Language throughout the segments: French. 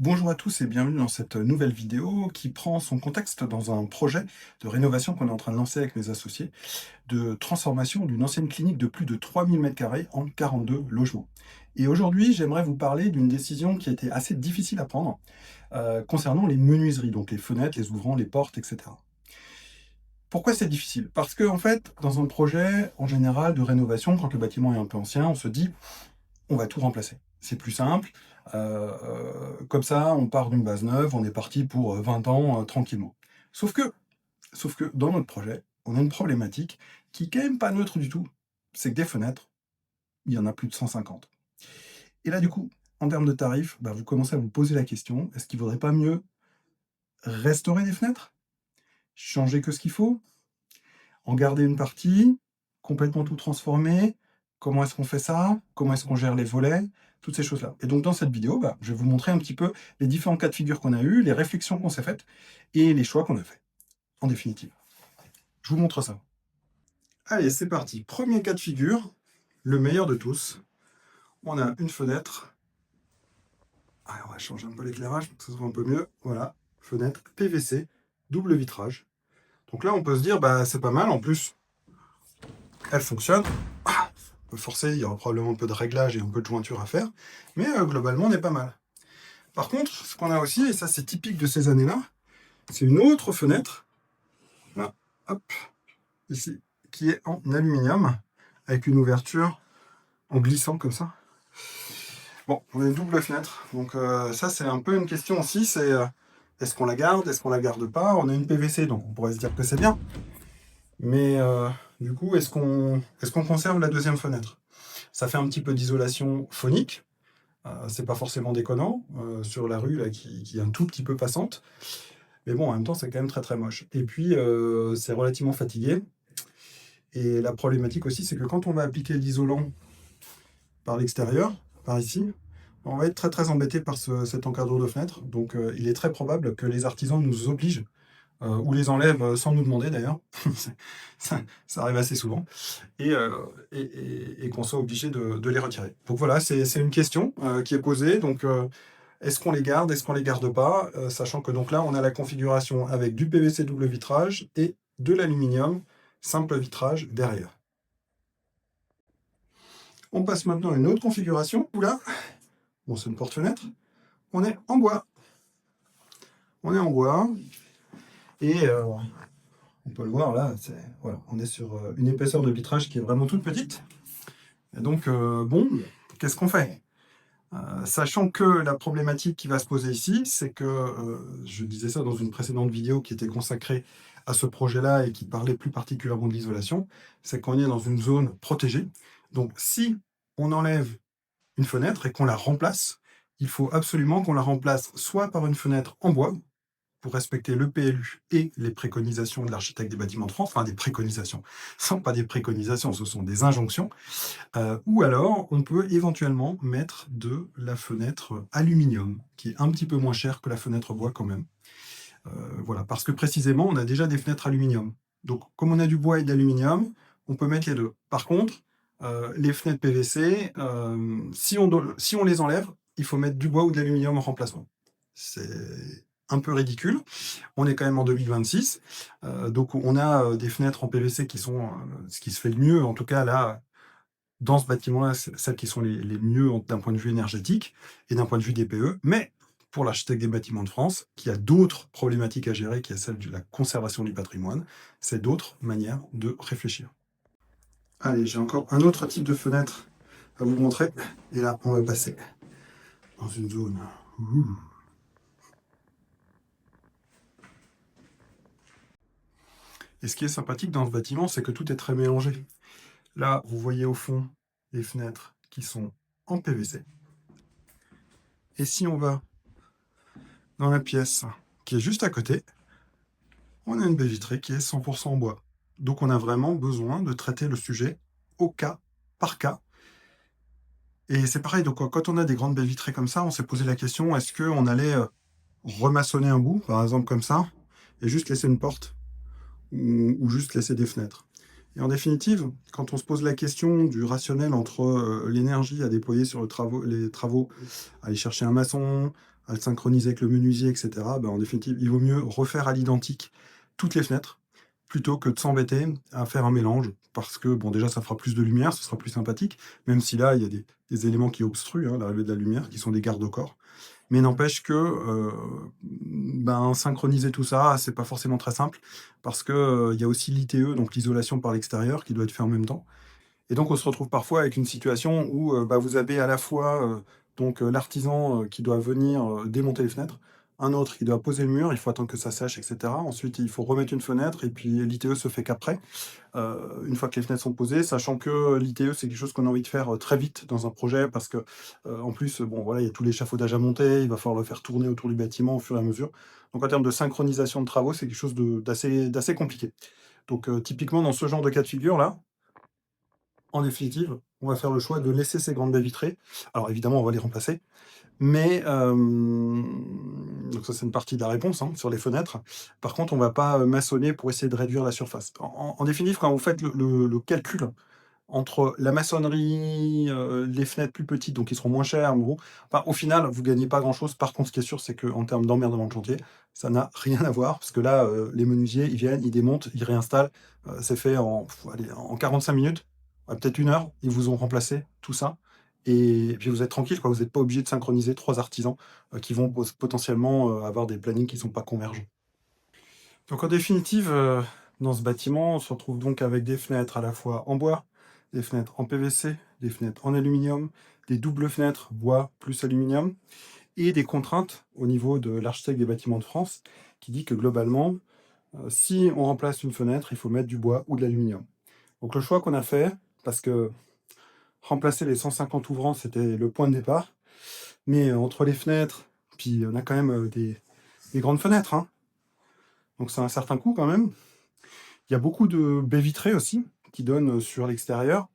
Bonjour à tous et bienvenue dans cette nouvelle vidéo qui prend son contexte dans un projet de rénovation qu'on est en train de lancer avec mes associés, de transformation d'une ancienne clinique de plus de 3 000 m² en 42 logements. Et aujourd'hui, j'aimerais vous parler d'une décision qui a été assez difficile à prendre concernant les menuiseries, donc les fenêtres, les ouvrants, les portes, etc. Pourquoi c'est difficile? Parce que, en fait, dans un projet, en général, de rénovation, quand le bâtiment est un peu ancien, on se dit on va tout remplacer. C'est plus simple. Comme ça, on part d'une base neuve, on est parti pour 20 ans tranquillement. Sauf que, sauf que dans notre projet, on a une problématique qui est quand même pas neutre du tout. C'est que des fenêtres, il y en a plus de 150. Et là, du coup, en termes de tarifs, bah, vous commencez à vous poser la question, est-ce qu'il ne vaudrait pas mieux restaurer des fenêtres? Changer que ce qu'il faut? En garder une partie, complètement tout transformer. Comment est-ce qu'on fait ça? Comment est-ce qu'on gère les volets? Toutes ces choses-là. Et donc dans cette vidéo, bah, je vais vous montrer un petit peu les différents cas de figure qu'on a eus, les réflexions qu'on s'est faites et les choix qu'on a faits, en définitive. Je vous montre ça. Allez, c'est parti. Premier cas de figure, le meilleur de tous. On a une fenêtre. Ah, on va changer un peu l'éclairage pour que ce soit un peu mieux. Voilà, fenêtre PVC, double vitrage. Donc là, on peut se dire, bah, c'est pas mal. En plus, elle fonctionne. Un peu forcé, il y aura probablement un peu de réglage et un peu de jointure à faire, mais globalement, on est pas mal. Par contre, ce qu'on a aussi, et ça c'est typique de ces années-là, c'est une autre fenêtre, là, hop, ici, qui est en aluminium, avec une ouverture en glissant comme ça. Bon, on a une double fenêtre, donc ça c'est un peu une question aussi, c'est est-ce qu'on la garde, est-ce qu'on la garde pas? On a une PVC, donc on pourrait se dire que c'est bien, mais du coup, est-ce qu'on conserve la deuxième fenêtre? Ça fait un petit peu d'isolation phonique, c'est pas forcément déconnant, sur la rue là, qui est un tout petit peu passante, mais bon, en même temps, c'est quand même très très moche. Et puis, c'est relativement fatigué. Et la problématique aussi, c'est que quand on va appliquer l'isolant par l'extérieur, par ici, on va être très très embêté par cet encadre de fenêtre. Donc, il est très probable que les artisans nous obligent, ou les enlèvent sans nous demander d'ailleurs. Ça arrive assez souvent. Et, et qu'on soit obligé de les retirer. Donc voilà, c'est une question qui est posée. Donc, est-ce qu'on les garde, est-ce qu'on les garde pas? Sachant que donc là, on a la configuration avec du PVC double vitrage et de l'aluminium simple vitrage derrière. On passe maintenant à une autre configuration où là, bon, c'est une porte-fenêtre, on est en bois. On est en bois et on peut le voir là, voilà, on est sur une épaisseur de vitrage qui est vraiment toute petite. Et donc, bon, qu'est-ce qu'on fait? Sachant que la problématique qui va se poser ici, c'est que, je disais ça dans une précédente vidéo qui était consacrée à ce projet-là et qui parlait plus particulièrement de l'isolation, c'est qu'on est dans une zone protégée. Donc si on enlève une fenêtre et qu'on la remplace, il faut absolument qu'on la remplace soit par une fenêtre en bois, pour respecter le PLU et les préconisations de l'architecte des bâtiments de France, enfin des préconisations, ce ne sont pas des préconisations, ce sont des injonctions, ou alors, on peut éventuellement mettre de la fenêtre aluminium, qui est un petit peu moins chère que la fenêtre bois quand même. Voilà, parce que précisément, on a déjà des fenêtres aluminium. Donc, comme on a du bois et de l'aluminium, on peut mettre les deux. Par contre, les fenêtres PVC, si on les enlève, il faut mettre du bois ou de l'aluminium en remplacement. C'est un peu ridicule. On est quand même en 2026, donc on a des fenêtres en PVC qui sont ce qui se fait de mieux, en tout cas là, dans ce bâtiment-là, c'est celles qui sont les mieux d'un point de vue énergétique et d'un point de vue DPE, mais pour l'architecte des bâtiments de France, qui a d'autres problématiques à gérer, qui est celle de la conservation du patrimoine, c'est d'autres manières de réfléchir. Allez, j'ai encore un autre type de fenêtre à vous montrer, et là, on va passer dans une zone. Ouh. Et ce qui est sympathique dans ce bâtiment, c'est que tout est très mélangé. Là, vous voyez au fond les fenêtres qui sont en PVC. Et si on va dans la pièce qui est juste à côté, on a une baie vitrée qui est 100% en bois. Donc on a vraiment besoin de traiter le sujet au cas par cas. Et c'est pareil, donc quand on a des grandes baies vitrées comme ça, on s'est posé la question, est-ce qu'on allait remaçonner un bout, par exemple comme ça, et juste laisser une porte, ou juste laisser des fenêtres. Et en définitive, quand on se pose la question du rationnel entre l'énergie à déployer sur les travaux, aller chercher un maçon, à le synchroniser avec le menuisier, et cetera, en définitive, il vaut mieux refaire à l'identique toutes les fenêtres, plutôt que de s'embêter à faire un mélange. Parce que, bon, déjà, ça fera plus de lumière, ce sera plus sympathique, même si là, il y a des éléments qui obstruent, hein, l'arrivée de la lumière, qui sont des garde-corps. Mais n'empêche que, synchroniser tout ça, c'est pas forcément très simple parce que, il y a aussi l'ITE, donc l'isolation par l'extérieur, qui doit être fait en même temps. Et donc on se retrouve parfois avec une situation où, vous avez à la fois, l'artisan, qui doit venir, démonter les fenêtres, un autre qui doit poser le mur, il faut attendre que ça sèche et cetera. Ensuite, il faut remettre une fenêtre et puis l'ITE se fait qu'après, une fois que les fenêtres sont posées, sachant que l'ITE, c'est quelque chose qu'on a envie de faire, très vite dans un projet parce que, en plus, bon voilà, il y a tout l'échafaudage à monter, il va falloir le faire tourner autour du bâtiment au fur et à mesure. Donc en termes de synchronisation de travaux, c'est quelque chose d'assez compliqué. Donc, typiquement dans ce genre de cas de figure-là, en définitive, on va faire le choix de laisser ces grandes baies vitrées. Alors évidemment, on va les remplacer, mais donc ça, c'est une partie de la réponse, hein, sur les fenêtres. Par contre, on va pas, maçonner pour essayer de réduire la surface. En définitive, quand vous faites le calcul entre la maçonnerie, les fenêtres plus petites, donc qui seront moins chères, en gros, au final, vous gagnez pas grand-chose. Par contre, ce qui est sûr, c'est qu'en termes d'emmerdement de chantier, ça n'a rien à voir parce que là, les menuisiers, ils viennent, ils démontent, ils réinstallent, c'est fait allez, en 45 minutes, peut-être 1 heure, ils vous ont remplacé tout ça et puis vous êtes tranquille, quoi. Vous êtes pas obligé de synchroniser 3 artisans, qui vont potentiellement, avoir des plannings qui sont pas convergents. Donc en définitive, dans ce bâtiment, on se retrouve donc avec des fenêtres à la fois en bois, des fenêtres en PVC, des fenêtres en aluminium, des doubles fenêtres bois plus aluminium et des contraintes au niveau de l'architecte des bâtiments de France qui dit que globalement, si on remplace une fenêtre, il faut mettre du bois ou de l'aluminium. Donc le choix qu'on a fait, parce que remplacer les 150 ouvrants, c'était le point de départ, mais entre les fenêtres, puis on a quand même, des grandes fenêtres, hein, donc c'est un certain coût quand même. Il y a beaucoup de baies vitrées aussi, qui donnent, sur l'extérieur.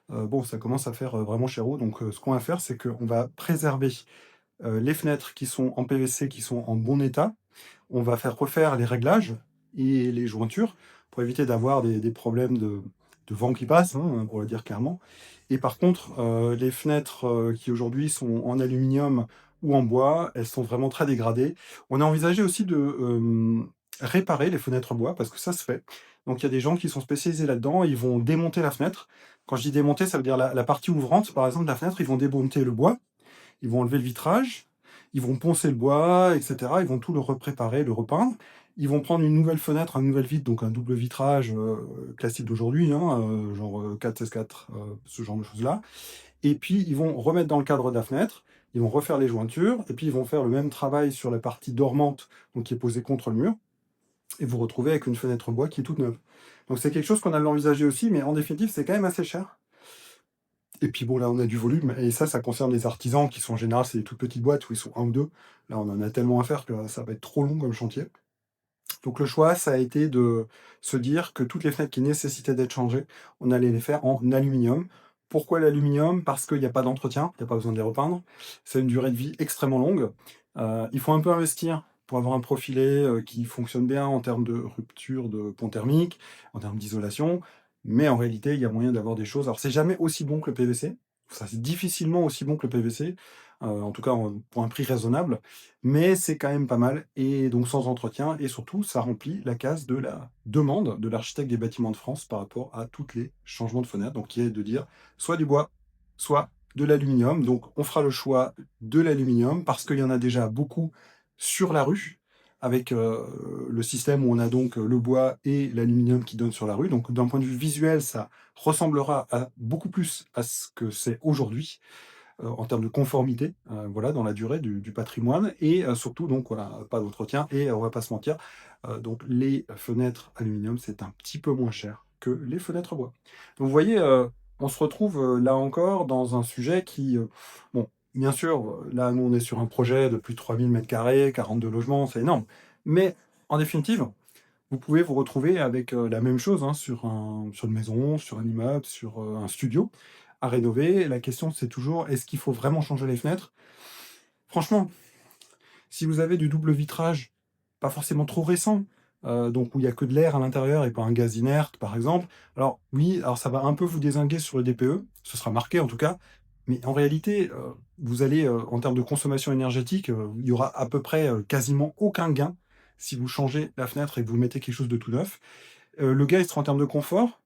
Bon, ça commence à faire, vraiment chérot, donc ce qu'on va faire, c'est qu'on va préserver, les fenêtres qui sont en PVC, qui sont en bon état. On va faire refaire les réglages et les jointures pour éviter d'avoir des problèmes de vent qui passe, hein, pour le dire clairement. Et par contre, les fenêtres, qui aujourd'hui sont en aluminium ou en bois, elles sont vraiment très dégradées. On a envisagé aussi de, réparer les fenêtres bois parce que ça se fait. Donc il y a des gens qui sont spécialisés là-dedans, ils vont démonter la fenêtre. Quand je dis démonter, ça veut dire la partie ouvrante, par exemple, de la fenêtre, ils vont démonter le bois, ils vont enlever le vitrage, ils vont poncer le bois, et cetera. Ils vont tout le repréparer, le repeindre. Ils vont prendre une nouvelle fenêtre, un nouvel vitre, donc un double vitrage, classique d'aujourd'hui, hein, genre, 4-16-4, ce genre de choses-là. Et puis ils vont remettre dans le cadre de la fenêtre, ils vont refaire les jointures et puis ils vont faire le même travail sur la partie dormante, donc qui est posée contre le mur et vous retrouvez avec une fenêtre bois qui est toute neuve. Donc c'est quelque chose qu'on a envisagé aussi, mais en définitive, c'est quand même assez cher. Et puis bon, là, on a du volume, et ça concerne les artisans qui sont en général, c'est des toutes petites boîtes où ils sont un ou deux. Là, on en a tellement à faire que ça va être trop long comme chantier. Donc le choix, ça a été de se dire que toutes les fenêtres qui nécessitaient d'être changées, on allait les faire en aluminium. Pourquoi l'aluminium? Parce qu'il n'y a pas d'entretien, il n'y a pas besoin de les repeindre. C'est une durée de vie extrêmement longue. Il faut un peu investir pour avoir un profilé, qui fonctionne bien en termes de rupture de pont thermique, en termes d'isolation, mais en réalité, il y a moyen d'avoir des choses, alors c'est jamais aussi bon que le PVC, ça c'est difficilement aussi bon que le PVC, en tout cas pour un prix raisonnable, mais c'est quand même pas mal et donc sans entretien et surtout ça remplit la case de la demande de l'architecte des bâtiments de France par rapport à tous les changements de fenêtres, donc qui est de dire soit du bois, soit de l'aluminium. Donc on fera le choix de l'aluminium parce qu'il y en a déjà beaucoup sur la rue avec, le système où on a donc, le bois et l'aluminium qui donnent sur la rue. Donc d'un point de vue visuel, ça ressemblera à beaucoup plus à ce que c'est aujourd'hui, en termes de conformité, voilà, dans la durée du patrimoine et surtout donc voilà, pas d'entretien et on va pas se mentir, donc les fenêtres aluminium, c'est un petit peu moins cher que les fenêtres bois. Donc vous voyez, on se retrouve, là encore dans un sujet qui, bon, bien sûr, là nous on est sur un projet de plus de 3000 m², 42 logements, c'est énorme. Mais en définitive, vous pouvez vous retrouver avec, la même chose, hein, sur une maison, sur un immeuble, sur, un studio à rénover. La question, c'est toujours: est-ce qu'il faut vraiment changer les fenêtres? Franchement, si vous avez du double vitrage, pas forcément trop récent, donc où il y a que de l'air à l'intérieur et pas un gaz inerte, par exemple, alors oui, alors ça va un peu vous dézinguer sur le DPE, ce sera marqué en tout cas, Mais en réalité, vous allez, en termes de consommation énergétique, il y aura à peu près, quasiment aucun gain si vous changez la fenêtre et que vous mettez quelque chose de tout neuf. Le gain, il sera en termes de confort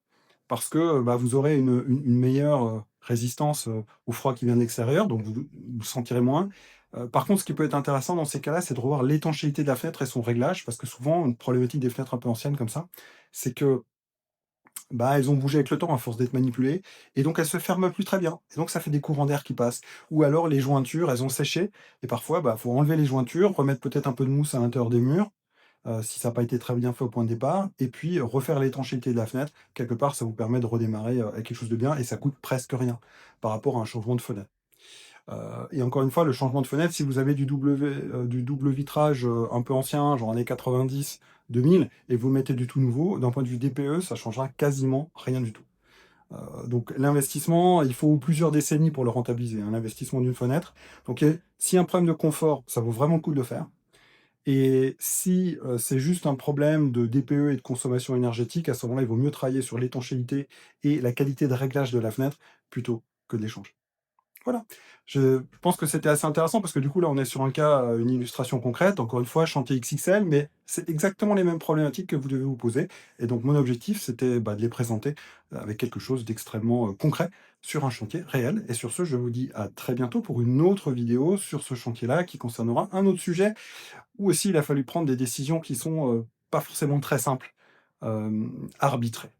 parce que, bah, vous aurez une meilleure, résistance, au froid qui vient de l'extérieur, donc vous sentirez moins. Par contre, ce qui peut être intéressant dans ces cas-là, c'est de revoir l'étanchéité de la fenêtre et son réglage parce que souvent, une problématique des fenêtres un peu anciennes comme ça, c'est que, bah, elles ont bougé avec le temps à force d'être manipulées et donc elles se ferment plus très bien et donc ça fait des courants d'air qui passent. Ou alors les jointures, elles ont séché et parfois, bah, faut enlever les jointures, remettre peut-être un peu de mousse à l'intérieur des murs, si ça n'a pas été très bien fait au point de départ et puis, refaire l'étanchéité de la fenêtre. Quelque part, ça vous permet de redémarrer, avec quelque chose de bien et ça coûte presque rien par rapport à un changement de fenêtre. Et encore une fois, le changement de fenêtre, si vous avez du double vitrage, un peu ancien, genre années 90-2000 et vous mettez du tout nouveau, d'un point de vue DPE, ça changera quasiment rien du tout. Donc l'investissement, il faut plusieurs décennies pour le rentabiliser, hein, l'investissement d'une fenêtre. Donc s'il y a un problème de confort, ça vaut vraiment le coup de le faire. Et si, c'est juste un problème de DPE et de consommation énergétique, à ce moment-là, il vaut mieux travailler sur l'étanchéité et la qualité de réglage de la fenêtre plutôt que de les changer. Voilà. Je pense que c'était assez intéressant parce que du coup, là, on est sur un cas, une illustration concrète. Encore une fois, chantier XXL, mais c'est exactement les mêmes problématiques que vous devez vous poser. Et donc, mon objectif, c'était bah, de les présenter avec quelque chose d'extrêmement concret sur un chantier réel. Et sur ce, je vous dis à très bientôt pour une autre vidéo sur ce chantier-là qui concernera un autre sujet où aussi il a fallu prendre des décisions qui sont pas forcément très simples, arbitrées.